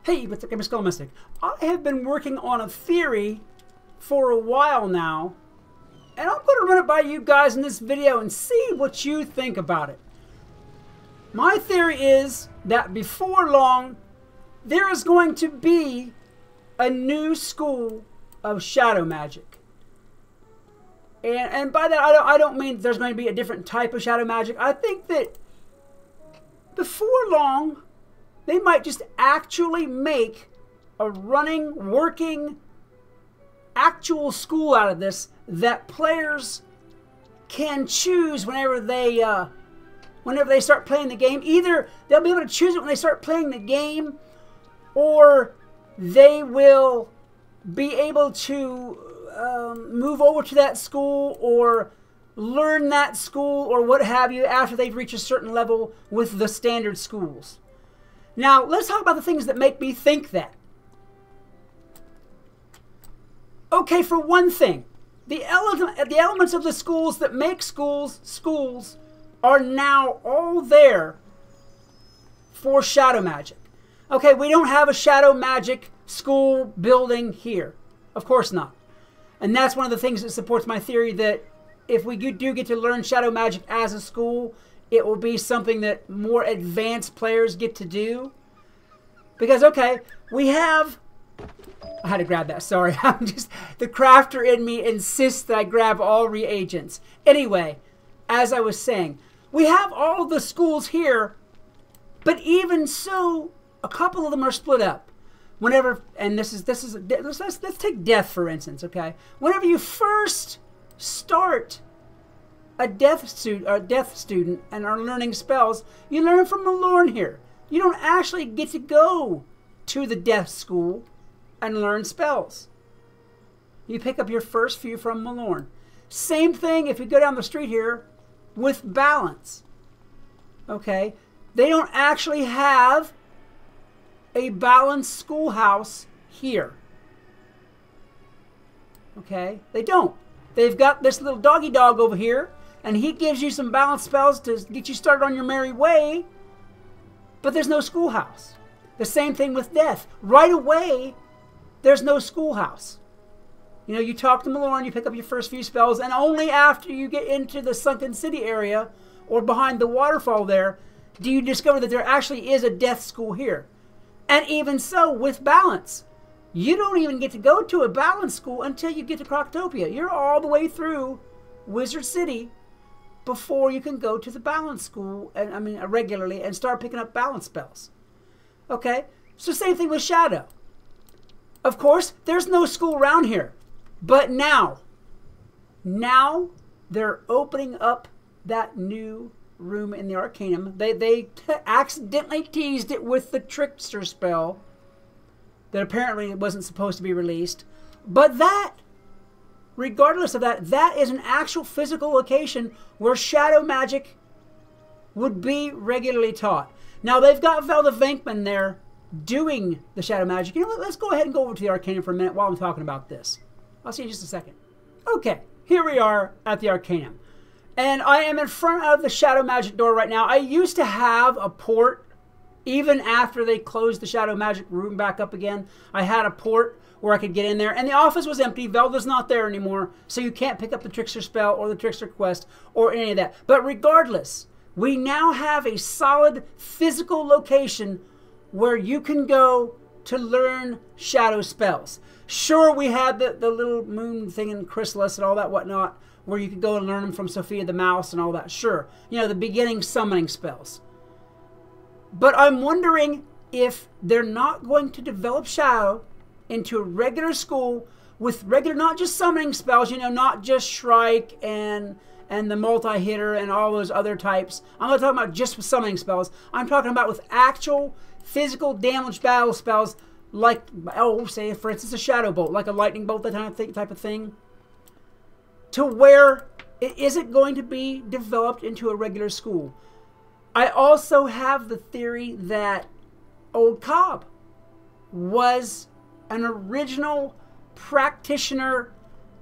Hey, what's up, Skelemystyk? I have been working on a theory for a while now, and I'm going to run it by you guys in this video and see what you think about it. My theory is that before long, there is going to be a new school of shadow magic. And by that, I don't mean there's going to be a different type of shadow magic. I think that before long, they might just actually make a running, working, actual school out of this that players can choose whenever they start playing the game. Either they'll be able to choose it when they start playing the game, or they will be able to move over to that school or learn that school or what have you after they've reached a certain level with the standard schools. Now, let's talk about the things that make me think that. Okay, for one thing, the elements of the schools that make schools are now all there for shadow magic. Okay, we don't have a shadow magic school building here. Of course not. And that's one of the things that supports my theory that if we do get to learn shadow magic as a school, it will be something that more advanced players get to do. Because, okay, we have... I had to grab that, sorry. The crafter in me insists that I grab all reagents. Anyway, as I was saying, we have all of the schools here, but even so, a couple of them are split up. Whenever, and let's take death for instance, okay? Whenever you first start a death student and are learning spells, you learn from Malorn here. You don't actually get to go to the death school and learn spells. You pick up your first few from Malorn. Same thing if you go down the street here with balance. Okay? They don't actually have a balanced schoolhouse here. Okay? They don't. They've got this little doggy dog over here, and he gives you some balanced spells to get you started on your merry way, but there's no schoolhouse. The same thing with death. Right away, there's no schoolhouse. You know, you talk to Malorn, you pick up your first few spells, and only after you get into the Sunken City area or behind the waterfall there do you discover that there actually is a death school here. And even so, with balance, you don't even get to go to a balance school until you get to Croctopia. You're all the way through Wizard City before you can go to the balance school, and I mean regularly, and start picking up balance spells. Okay? So same thing with Shadow. Of course, there's no school around here. But now they're opening up that new room in the Arcanum. They accidentally teased it with the Trickster spell that apparently wasn't supposed to be released. But that, regardless of that, that is an actual physical location where shadow magic would be regularly taught. Now, they've got Velda Venkman there doing the shadow magic. You know what? Let's go ahead and go over to the Arcanum for a minute while I'm talking about this. I'll see you in just a second. Okay, here we are at the Arcanum. And I am in front of the shadow magic door right now. I used to have a port, even after they closed the shadow magic room back up again. I had a port where I could get in there. And the office was empty. Velda's not there anymore. So you can't pick up the Trickster spell or the Trickster quest or any of that. But regardless, we now have a solid physical location where you can go to learn shadow spells. Sure, we had the little moon thing in Chrysalis and all that whatnot, where you could go and learn them from Sophia the Mouse and all that. Sure, you know, the beginning summoning spells. But I'm wondering if they're not going to develop Shadow into a regular school with regular, not just summoning spells, you know, not just Shrike and the multi-hitter and all those other types. I'm not talking about just with summoning spells. I'm talking about with actual physical damage battle spells like, oh, say, for instance, a Shadow Bolt, like a Lightning Bolt, that type of thing, to where it isn't going to be developed into a regular school. I also have the theory that Old Cobb was an original practitioner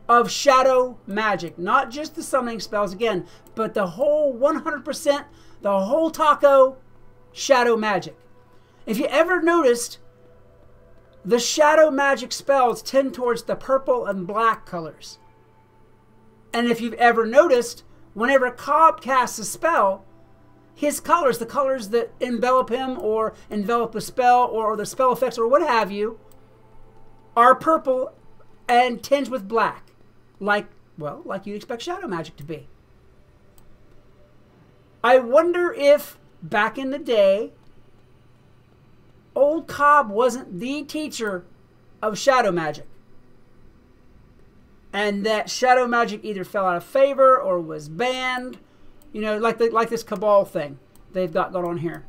of shadow magic. Not just the summoning spells, again, but the whole 100%, the whole taco shadow magic. If you ever noticed, the shadow magic spells tend towards the purple and black colors. And if you've ever noticed, whenever Cobb casts a spell, his colors, the colors that envelop him or envelop the spell or the spell effects or what have you, are purple and tinged with black. Like you'd expect shadow magic to be. I wonder if, back in the day, old Cobb wasn't the teacher of shadow magic. And that shadow magic either fell out of favor or was banned. You know, like this Cabal thing they've got going on here.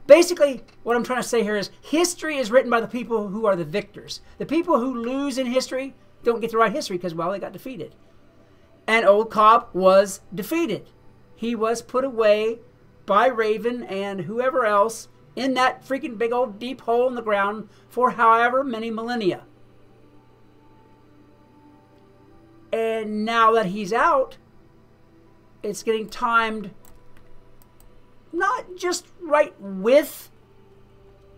Basically, what I'm trying to say here is history is written by the people who are the victors. The people who lose in history don't get to write history because, well, they got defeated. And old Cobb was defeated. He was put away by Raven and whoever else in that freaking big old deep hole in the ground for however many millennia. And now that he's out, it's getting timed not just right with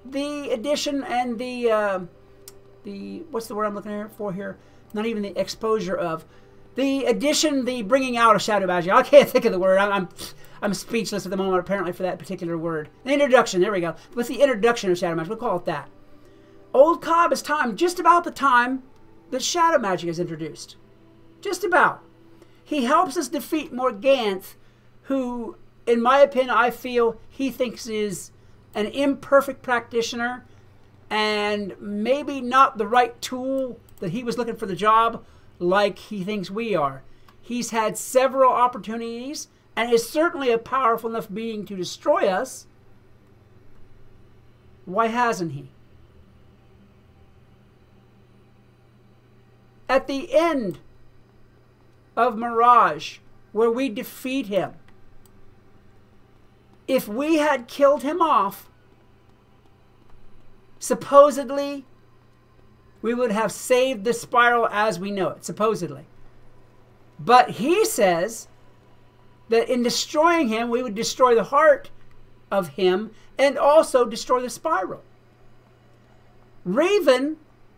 the addition and the what's the word I'm looking for here? Not even the exposure of the addition, the bringing out of shadow magic. I can't think of the word. I'm speechless at the moment, apparently, for that particular word. The introduction. There we go. With the introduction of shadow magic, we'll call it that. Old Cobb is timed just about the time that shadow magic is introduced. Just about. He helps us defeat Morganth, who, in my opinion, I feel he thinks is an imperfect practitioner and maybe not the right tool that he was looking for the job like he thinks we are. He's had several opportunities and is certainly a powerful enough being to destroy us. Why hasn't he? At the end of Mirage, where we defeat him, if we had killed him off, supposedly we would have saved the spiral as we know it, supposedly. But he says that in destroying him, we would destroy the heart of him and also destroy the spiral. Raven,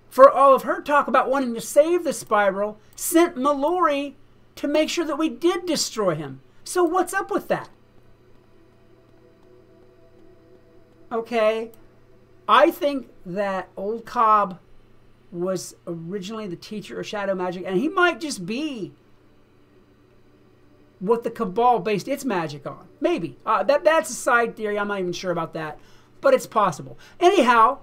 for all of her talk about wanting to save the spiral, sent Mallory to make sure that we did destroy him. So what's up with that? Okay, I think that old Cobb was originally the teacher of shadow magic, and he might just be what the Cabal based its magic on. Maybe. That's a side theory. I'm not even sure about that, but it's possible. Anyhow,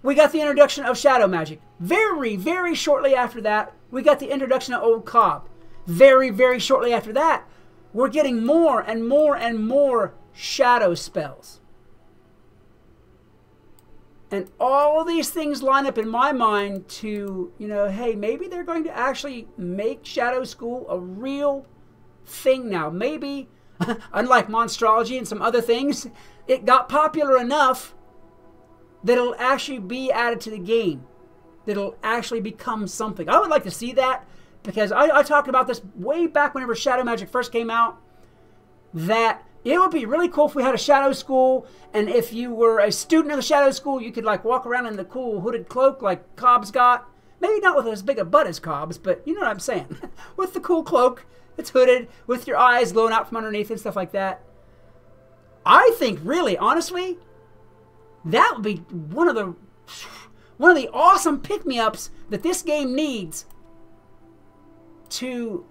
we got the introduction of shadow magic. Very, very shortly after that, we got the introduction of old Cobb. Very, very shortly after that, we're getting more and more and more shadow spells. And all of these things line up in my mind to, you know, hey, maybe they're going to actually make Shadow School a real thing now. Maybe, unlike Monstrology and some other things, it got popular enough that it'll actually be added to the game. That it'll actually become something. I would like to see that, because I talked about this way back whenever Shadow Magic first came out, that it would be really cool if we had a Shadow School, and if you were a student of the Shadow School, you could like walk around in the cool hooded cloak like Cobb's got. Maybe not with as big a butt as Cobb's, but you know what I'm saying. With the cool cloak, it's hooded, with your eyes glowing out from underneath and stuff like that. I think, really, honestly, that would be one of the awesome pick-me-ups that this game needs to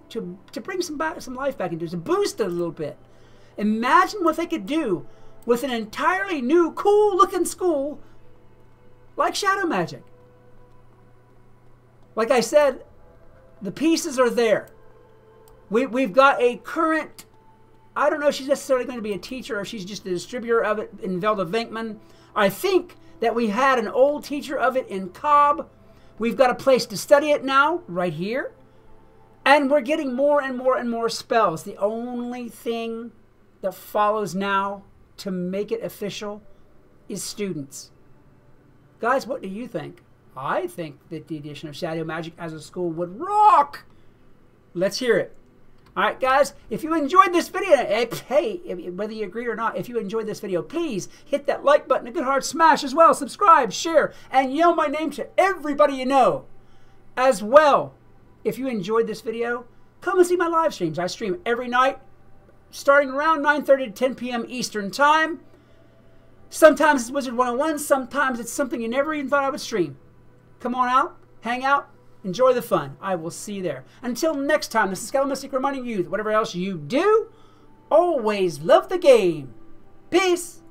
bring some life back into it, to boost it a little bit. Imagine what they could do with an entirely new, cool-looking school like Shadow Magic. Like I said, the pieces are there. We've got a current, I don't know if she's necessarily going to be a teacher or if she's just a distributor of it in Velda Venkman. I think that we had an old teacher of it in Cobb. We've got a place to study it now, right here. And we're getting more and more and more spells. The only thing that follows now to make it official is students. Guys, what do you think? I think that the addition of Shadow Magic as a school would rock. Let's hear it. All right, guys, if you enjoyed this video, hey, whether you agree or not, if you enjoyed this video, please hit that like button, a good hard smash as well, subscribe, share, and yell my name to everybody you know. As well, if you enjoyed this video, come and see my live streams. I stream every night, starting around 9:30 to 10 p.m. Eastern Time. Sometimes it's Wizard101, sometimes it's something you never even thought I would stream. Come on out, hang out, enjoy the fun. I will see you there. Until next time, this is Skelemystyk reminding you that whatever else you do, always love the game. Peace.